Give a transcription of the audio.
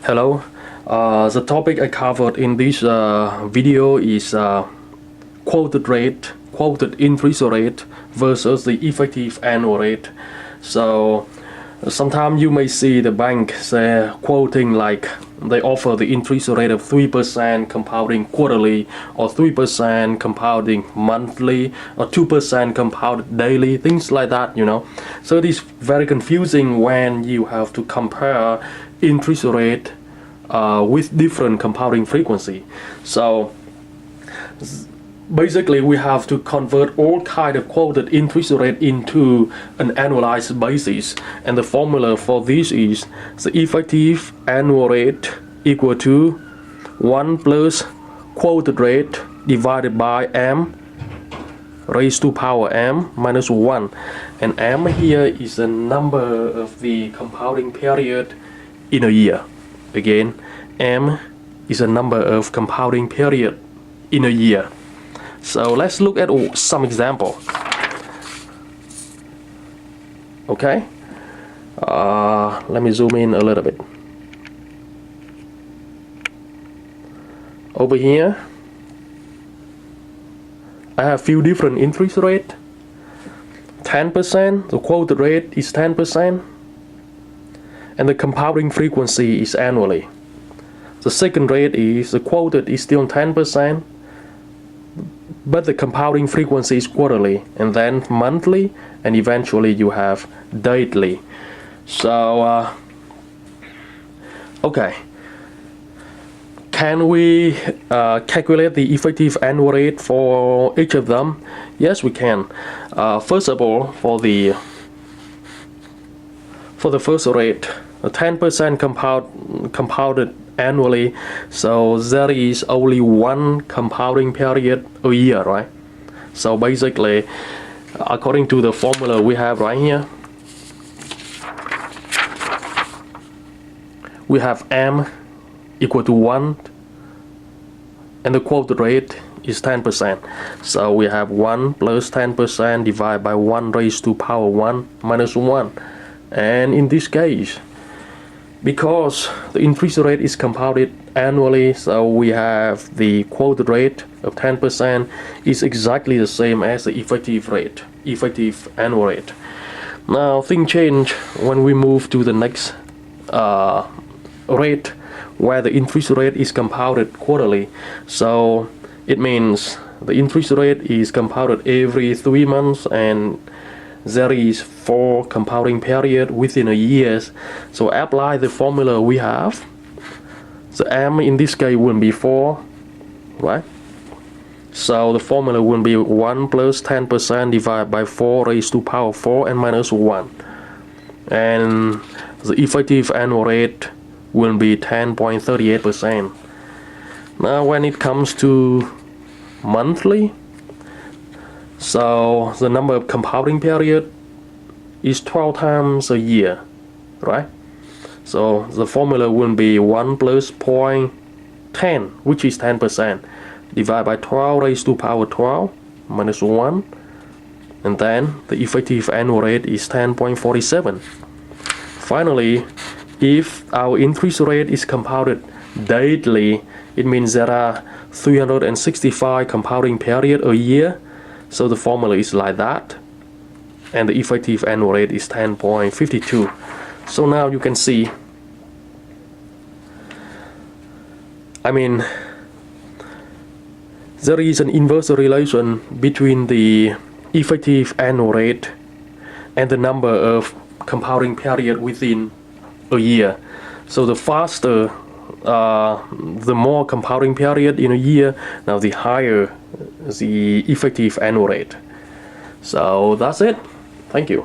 Hello. The topic I covered in this video is quoted interest rate versus the effective annual rate. So sometimes you may see the bank say quoting like they offer the interest rate of 3% compounding quarterly, or 3% compounding monthly, or 2% compounded daily, things like that, So it is very confusing when you have to compare interest rate with different compounding frequency. So basically we have to convert all kind of quoted interest rate into an annualized basis, and the formula for this is the effective annual rate equal to 1 plus quoted rate divided by m raised to power m minus 1, and m here is the number of the compounding period in a year. Again, m is a number of compounding period in a year. So let's look at some example. Okay, let me zoom in a little bit. Over here I have few different interest rate. 10%, the quoted rate is 10%, and the compounding frequency is annually. The second rate is the quoted is still 10%, but the compounding frequency is quarterly, and then monthly, and eventually you have daily. So okay, can we calculate the effective annual rate for each of them? Yes, we can. First of all, for the first rate, 10% compounded annually, so there is only one compounding period a year, right? So basically, according to the formula we have right here, we have m equal to 1, and the quoted rate is 10%. So we have 1 plus 10% divided by 1 raised to power 1 minus 1. And in this case, because the interest rate is compounded annually, so we have the quoted rate of 10% is exactly the same as the effective annual rate. Now things change when we move to the next rate, where the interest rate is compounded quarterly. So it means the interest rate is compounded every 3 months, and there is 4 compounding period within a year. So apply the formula we have. The m in this case will be 4, right? So the formula will be 1 plus 10% divided by 4 raised to power 4 and minus 1. And the effective annual rate will be 10.38%. Now when it comes to monthly, so the number of compounding period is 12 times a year, right? So the formula will be 1 plus 0.10, which is 10%, divided by 12 raised to power 12 minus 1, and then the effective annual rate is 10.47. Finally, if our interest rate is compounded daily, it means there are 365 compounding period a year. So the formula is like that, and the effective annual rate is 10.52. So now you can see, there is an inverse relation between the effective annual rate and the number of compounding period within a year. So the faster, the more compounding period in a year, now the higher the effective annual rate. So that's it. Thank you.